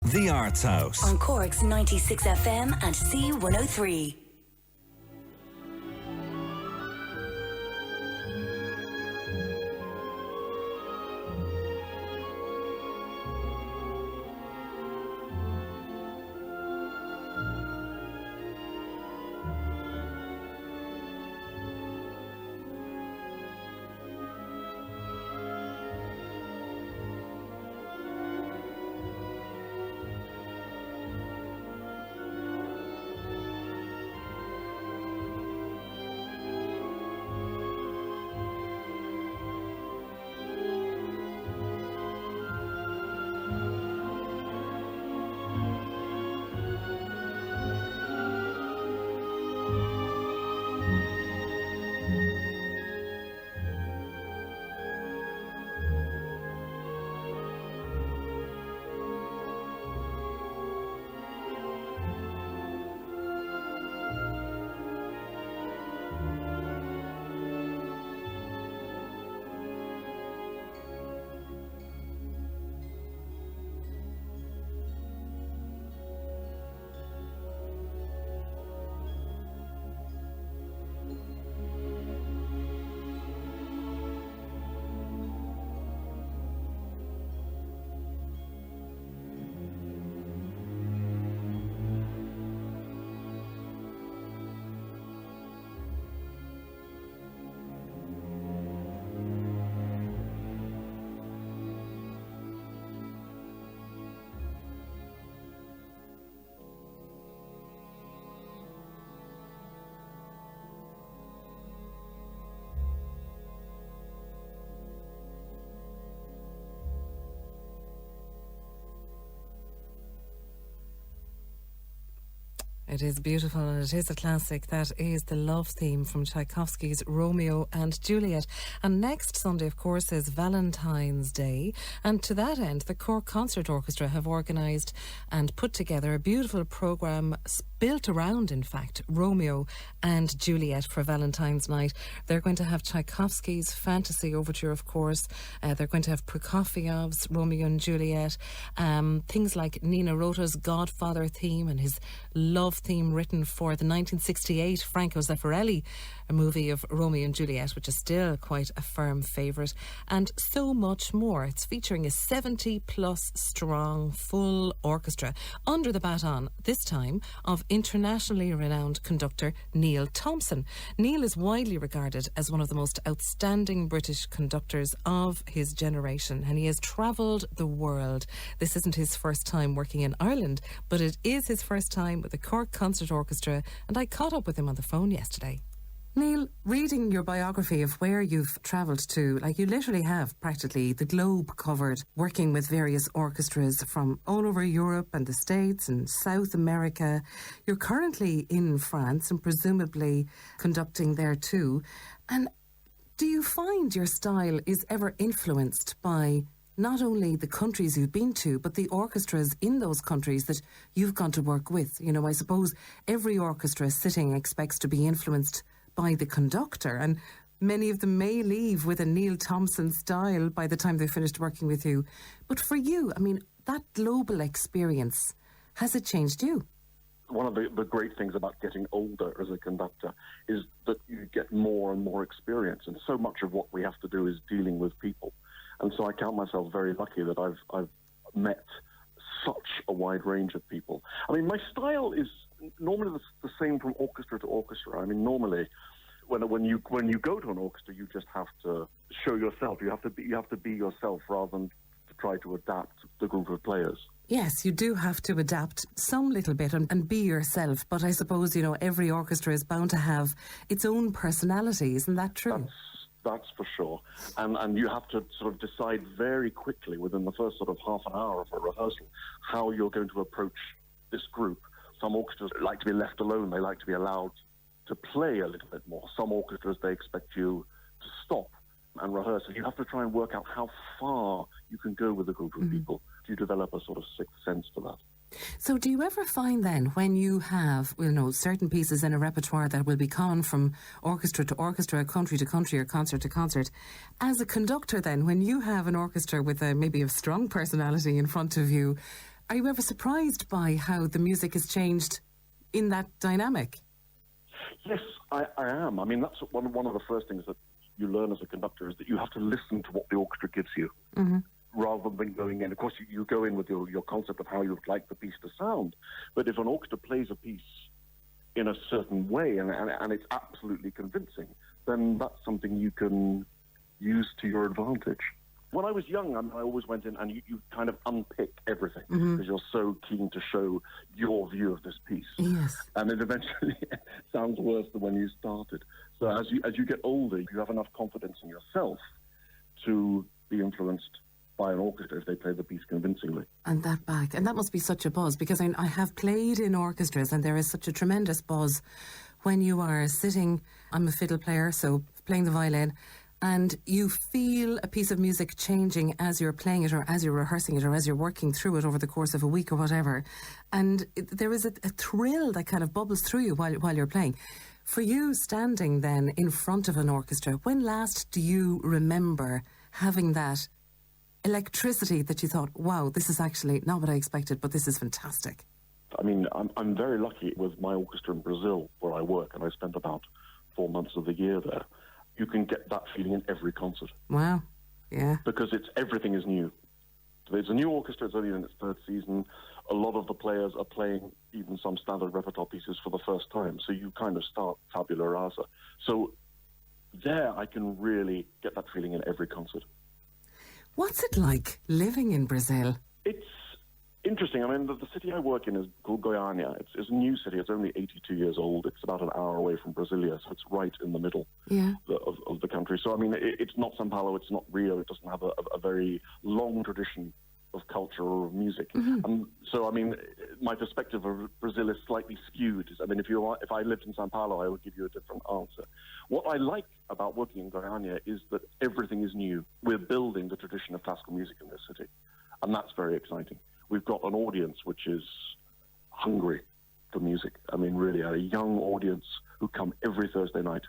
The Arts House. On Cork's 96 FM and C103. It is beautiful and it is a classic. That is the love theme from Tchaikovsky's Romeo and Juliet. And next Sunday, of course, is Valentine's Day. And to that end, the Cork Concert Orchestra have organised and put together a beautiful programme built around, in fact, Romeo and Juliet for Valentine's night. They're going to have Tchaikovsky's Fantasy Overture, of course. They're going to have Prokofiev's Romeo and Juliet. Things like Nino Rota's Godfather theme and his love theme written for the 1968 Franco Zeffirelli movie of Romeo and Juliet, which is still quite a firm favourite, and so much more. It's featuring a 70-plus strong full orchestra under the baton, this time, of internationally renowned conductor Neil Thomson. Neil is widely regarded as one of the most outstanding British conductors of his generation, and he has travelled the world. This isn't his first time working in Ireland, but it is his first time with the Cork Concert Orchestra, and I caught up with him on the phone yesterday. Neil, reading your biography of where you've travelled to, like, you literally have practically the globe covered, working with various orchestras from all over Europe and the States and South America. You're currently in France and presumably conducting there too. And do you find your style is ever influenced by not only the countries you've been to, but the orchestras in those countries that you've gone to work with? You know, I suppose every orchestra sitting expects to be influenced by the conductor, and many of them may leave with a Neil Thomson style by the time they finished working with you. But for you, I mean, that global experience, has it changed you? One of the great things about getting older as a conductor is that you get more and more experience, and so much of what we have to do is dealing with people. And so I count myself very lucky that I've met such a wide range of people. I mean, my style is normally the same from orchestra to orchestra. I mean, normally, when you go to an orchestra, you just have to show yourself. You have to be yourself rather than to try to adapt the group of players. Yes, you do have to adapt some little bit and be yourself. But I suppose, you know, every orchestra is bound to have its own personality. Isn't that true? That's for sure. And you have to sort of decide very quickly within the first sort of half an hour of a rehearsal how you're going to approach this group. Some orchestras like to be left alone. They like to be allowed to play a little bit more. Some orchestras, they expect you to stop and rehearse. And you have to try and work out how far you can go with a group of people. You develop a sort of sixth sense for that. So do you ever find then, when you have, you know, certain pieces in a repertoire that will be common from orchestra to orchestra, country to country, or concert to concert, as a conductor then, when you have an orchestra with maybe a strong personality in front of you, Are you ever surprised by how the music has changed in that dynamic? Yes, I am. I mean, that's one of the first things that you learn as a conductor, is that you have to listen to what the orchestra gives you, rather than going in. Of course, you go in with your concept of how you would like the piece to sound, but if an orchestra plays a piece in a certain way and it's absolutely convincing, then that's something you can use to your advantage. When I was young, I always went in and you kind of unpick everything because you're so keen to show your view of this piece. Yes. And it eventually sounds worse than when you started. So as you get older, you have enough confidence in yourself to be influenced by an orchestra if they play the piece convincingly. And that must be such a buzz, because I have played in orchestras and there is such a tremendous buzz when you are sitting. I'm a fiddle player, so playing the violin, and you feel a piece of music changing as you're playing it, or as you're rehearsing it, or as you're working through it over the course of a week or whatever. And there is a thrill that kind of bubbles through you while you're playing. For you, standing then in front of an orchestra, when last do you remember having that electricity that you thought, wow, this is actually not what I expected, but this is fantastic? I mean, I'm very lucky with my orchestra in Brazil, where I work, and I spent about 4 months of the year there. You can get that feeling in every concert. Wow, yeah. Because everything is new. It's a new orchestra, it's only in its third season. A lot of the players are playing even some standard repertoire pieces for the first time, so you kind of start tabula rasa. So there I can really get that feeling in every concert. What's it like living in Brazil? It's interesting. I mean, the city I work in is called Goiânia. It's a new city. It's only 82 years old. It's about an hour away from Brasilia, so it's right in the middle of the country. So, I mean, it's not São Paulo, it's not Rio. It doesn't have a very long tradition of culture or of music. So, I mean, my perspective of Brazil is slightly skewed. I mean, if I lived in São Paulo, I would give you a different answer. What I like about working in Goiânia is that everything is new. We're building the tradition of classical music in this city, and that's very exciting. We've got an audience which is hungry for music. I mean, really, a young audience who come every Thursday night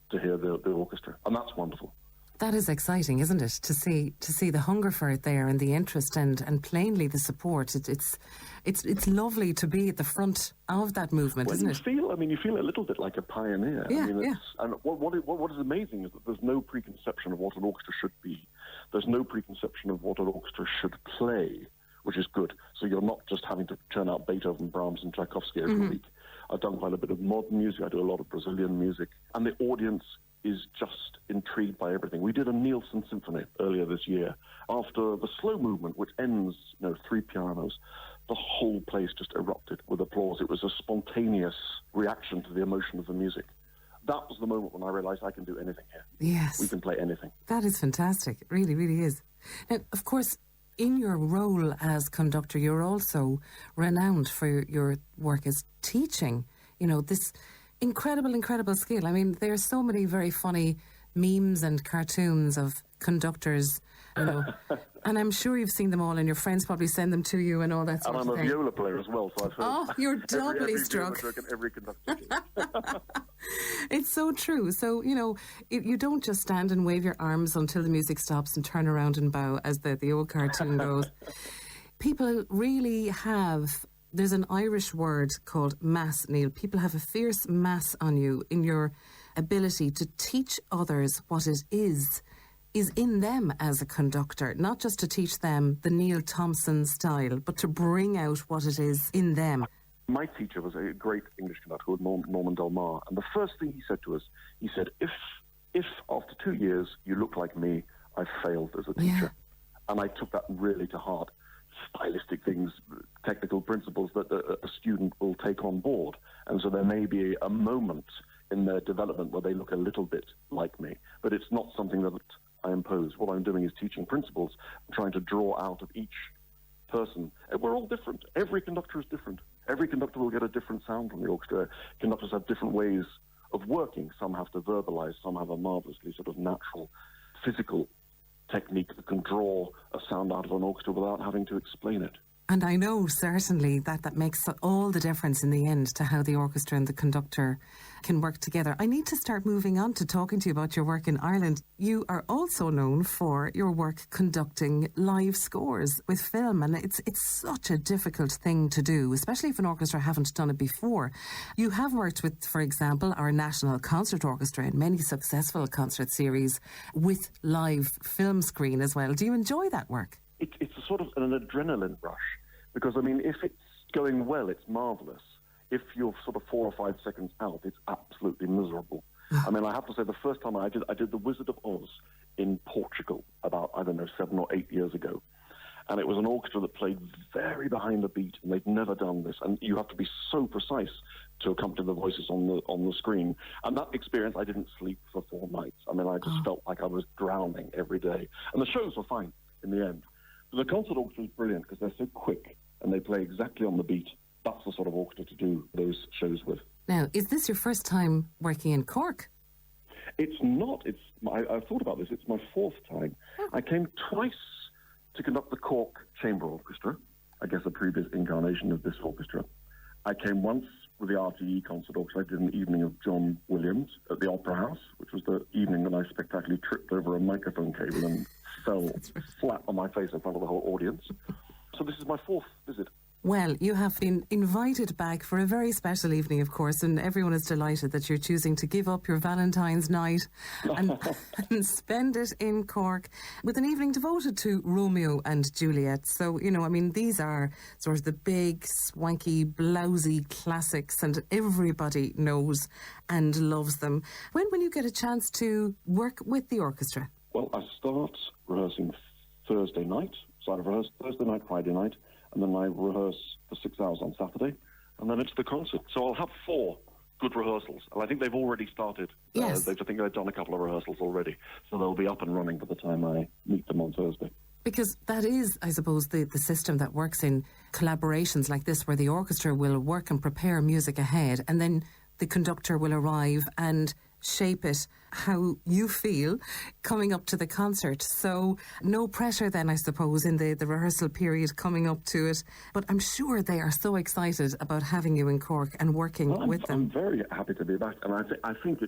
to hear the orchestra, and that's wonderful. That is exciting, isn't it? To see the hunger for it there, and the interest, and plainly the support. It's lovely to be at the front of that movement, isn't it? You feel a little bit like a pioneer. Yeah, I mean, and what is amazing is that there's no preconception of what an orchestra should be. There's no preconception of what an orchestra should play, which is good. So you're not just having to churn out Beethoven, Brahms, and Tchaikovsky every week. I've done quite a bit of modern music. I do a lot of Brazilian music, and the audience is just intrigued by everything. We did a Nielsen symphony earlier this year. After the slow movement, which ends, 3 pianos, the whole place just erupted with applause. It was a spontaneous reaction to the emotion of the music. That was the moment when I realised I can do anything here. Yes. We can play anything. That is fantastic. It really, really is. Now, of course, in your role as conductor, you're also renowned for your work as teaching. This incredible skill. I mean, there are so many very funny memes and cartoons of conductors, and I'm sure you've seen them all, and your friends probably send them to you and all that sort of thing. And I'm a viola player as well, so I've heard you're doubly struck. Every conductor. It's so true. So, you don't just stand and wave your arms until the music stops and turn around and bow, as the old cartoon goes. People really have... There's an Irish word called mass, Neil. People have a fierce mass on you in your ability to teach others what it is in them as a conductor, not just to teach them the Neil Thomson style, but to bring out what it is in them. My teacher was a great English conductor called Norman Del Mar, and the first thing he said to us, he said, if after 2 years you look like me, I failed as a teacher. Yeah. And I took that really to heart. Stylistic things, technical principles that a student will take on board. And so there may be a moment in their development where they look a little bit like me, but it's not something that I impose. What I'm doing is teaching principles, trying to draw out of each person. We're all different. Every conductor is different. Every conductor will get a different sound from the orchestra. Conductors have different ways of working. Some have to verbalize, some have a marvelously sort of natural, physical technique that can draw a sound out of an orchestra without having to explain it. And I know certainly that makes all the difference in the end to how the orchestra and the conductor can work together. I need to start moving on to talking to you about your work in Ireland. You are also known for your work conducting live scores with film, and it's such a difficult thing to do, especially if an orchestra haven't done it before. You have worked with, for example, our National Concert Orchestra in many successful concert series with live film screen as well. Do you enjoy that work? It's a sort of an adrenaline rush, because, I mean, if it's going well, it's marvellous. If you're sort of 4 or 5 seconds out, it's absolutely miserable. I mean, I have to say, the first time I did The Wizard of Oz in Portugal about, 7 or 8 years ago. And it was an orchestra that played very behind the beat, and they'd never done this. And you have to be so precise to accompany the voices on the screen. And that experience, I didn't sleep for 4 nights. I mean, I just felt like I was drowning every day. And the shows were fine in the end. But the concert orchestra is brilliant because they're so quick and they play exactly on the beat. That's the sort of orchestra to do those shows with. Now, is this your first time working in Cork? It's not. I've thought about this. It's my 4th time. I came twice to conduct the Cork Chamber Orchestra, I guess a previous incarnation of this orchestra. I came once with the RTE Concert Orchestra. I did an evening of John Williams at the Opera House, which was the evening that I spectacularly tripped over a microphone cable and fell flat on my face in front of the whole audience. So this is my 4th visit. Well, you have been invited back for a very special evening, of course, and everyone is delighted that you're choosing to give up your Valentine's night and spend it in Cork with an evening devoted to Romeo and Juliet. So, I mean, these are sort of the big, swanky, blousy classics, and everybody knows and loves them. When will you get a chance to work with the orchestra? Well, I start rehearsing Thursday night. So I rehearse Thursday night, Friday night, and then I rehearse for 6 hours on Saturday, and then it's the concert. So I'll have 4 good rehearsals, and I think they've already started. Yes. I think they've done a couple of rehearsals already, so they'll be up and running by the time I meet them on Thursday. Because that is, I suppose, the system that works in collaborations like this, where the orchestra will work and prepare music ahead, and then the conductor will arrive and shape it how you feel coming up to the concert. So no pressure then, I suppose, in the rehearsal period coming up to it. But I'm sure they are so excited about having you in Cork and working with them. I'm very happy to be back, and I think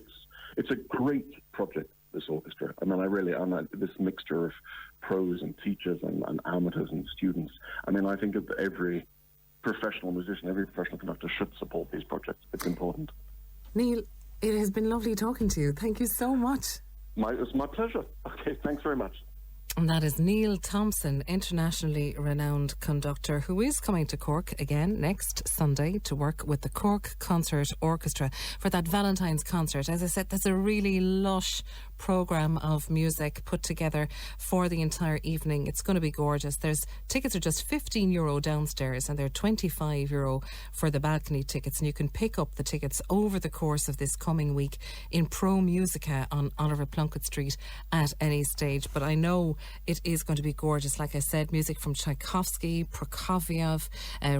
it's a great project, this orchestra. I mean, I really am. This mixture of pros and teachers and amateurs and students. I mean, I think that every professional musician, every professional conductor should support these projects. It's important. Neil, it has been lovely talking to you. Thank you so much. It's my pleasure. Okay, thanks very much. And that is Neil Thomson, internationally renowned conductor, who is coming to Cork again next Sunday to work with the Cork Concert Orchestra for that Valentine's concert. As I said, there's a really lush programme of music put together for the entire evening. It's going to be gorgeous. Tickets are just €15 downstairs, and they're €25 for the balcony tickets, and you can pick up the tickets over the course of this coming week in Pro Musica on Oliver Plunkett Street at any stage. But I know it is going to be gorgeous. Like I said, music from Tchaikovsky, Prokofiev,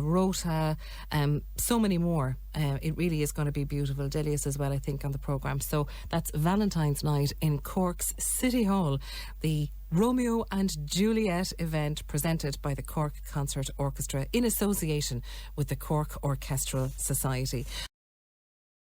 Rota, so many more. It really is going to be beautiful. Delius as well, I think, on the programme. So that's Valentine's night in Cork's City Hall, the Romeo and Juliet event presented by the Cork Concert Orchestra in association with the Cork Orchestral Society.